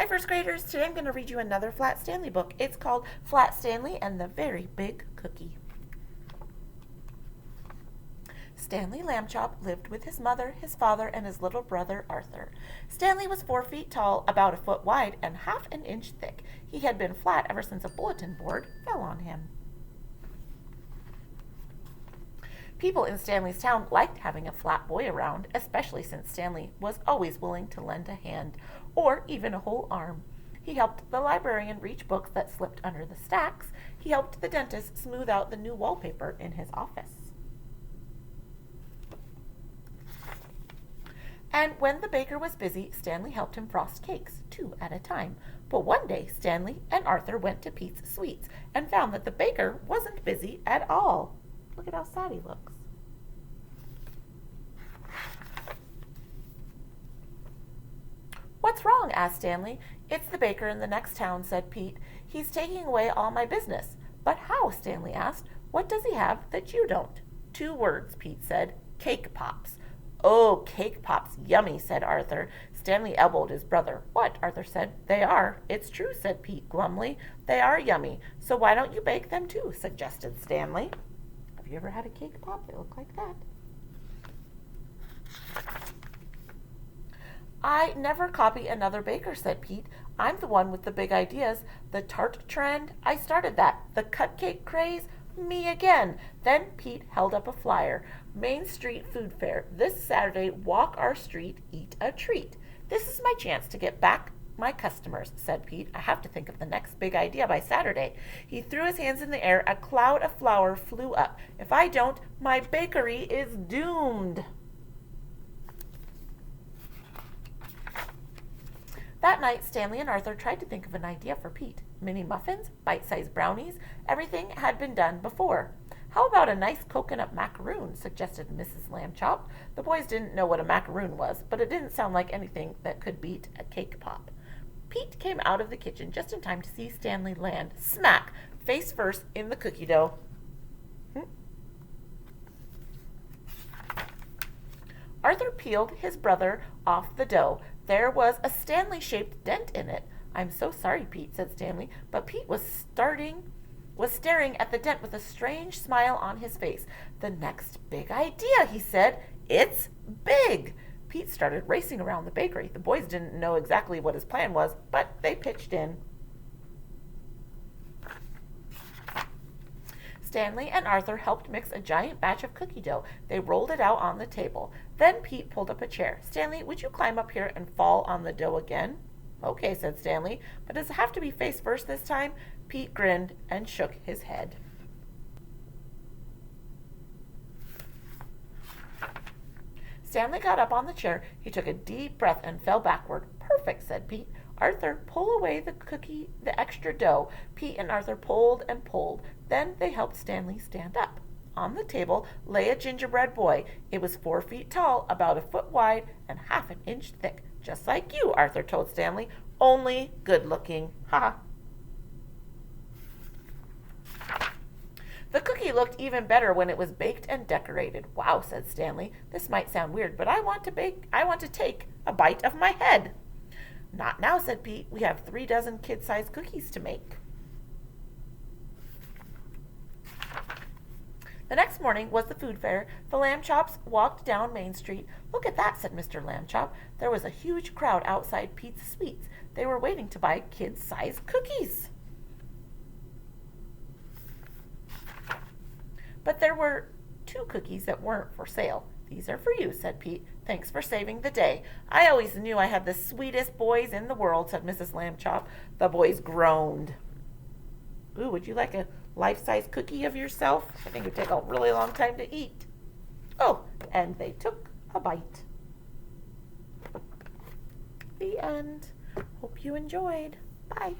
Hi, first graders. Today I'm going to read you another Flat Stanley book. It's called Flat Stanley and the Very Big Cookie. Stanley Lambchop lived with his mother, his father, and his little brother Arthur. Stanley was 4 feet tall, about a foot wide, and half an inch thick. He had been flat ever since a bulletin board fell on him. People in Stanley's town liked having a flat boy around, especially since Stanley was always willing to lend a hand, or even a whole arm. He helped the librarian reach books that slipped under the stacks. He helped the dentist smooth out the new wallpaper in his office. And when the baker was busy, Stanley helped him frost cakes, 2 at a time. But one day, Stanley and Arthur went to Pete's Sweets and found that the baker wasn't busy at all. Look at how sad he looks. What's wrong? Asked Stanley. It's the baker in the next town, said Pete. He's taking away all my business. But how? Stanley asked. What does he have that you don't? 2 words, Pete said. Cake pops. Oh, cake pops, yummy, said Arthur. Stanley elbowed his brother. What? Arthur said. They are. It's true, said Pete glumly. They are yummy. So why don't you bake them too? Suggested Stanley. Have you ever had a cake pop? They look like that. I never copy another baker, said Pete. I'm the one with the big ideas. The tart trend, I started that. The cupcake craze, me again. Then Pete held up a flyer. Main Street Food Fair. This Saturday, walk our street, eat a treat. This is my chance to get back my customers, said Pete. I have to think of the next big idea by Saturday. He threw his hands in the air. A cloud of flour flew up. If I don't, my bakery is doomed. That night, Stanley and Arthur tried to think of an idea for Pete. Mini muffins, bite-sized brownies, everything had been done before. How about a nice coconut macaroon, suggested Mrs. Lambchop. The boys didn't know what a macaroon was, but it didn't sound like anything that could beat a cake pop. Pete came out of the kitchen just in time to see Stanley land, smack, face first in the cookie dough. Arthur peeled his brother off the dough. There was a Stanley-shaped dent in it. I'm so sorry, Pete, said Stanley, but Pete was staring at the dent with a strange smile on his face. The next big idea, he said. It's big. Pete started racing around the bakery. The boys didn't know exactly what his plan was, but they pitched in. Stanley and Arthur helped mix a giant batch of cookie dough. They rolled it out on the table. Then Pete pulled up a chair. Stanley, would you climb up here and fall on the dough again? Okay, said Stanley, but does it have to be face first this time? Pete grinned and shook his head. Stanley got up on the chair. He took a deep breath and fell backward. Perfect, said Pete. Arthur, pull away the extra dough. Pete and Arthur pulled and pulled. Then they helped Stanley stand up. On the table lay a gingerbread boy. It was 4 feet tall, about a foot wide, and half an inch thick. Just like you, Arthur told Stanley, only good-looking. Ha! The cookie looked even better when it was baked and decorated. Wow, said Stanley. This might sound weird, but I want to take a bite of my head. Not now, said Pete. We have 3 dozen kid-sized cookies to make. The next morning was the food fair. The Lambchops walked down Main Street. Look at that, said Mr. Lambchop. There was a huge crowd outside Pete's Sweets. They were waiting to buy kid-sized cookies. But there were 2 cookies that weren't for sale. These are for you, said Pete. Thanks for saving the day. I always knew I had the sweetest boys in the world, said Mrs. Lambchop. The boys groaned. Ooh, would you like a life-size cookie of yourself? I think it would take a really long time to eat. Oh, and they took a bite. The end. Hope you enjoyed. Bye.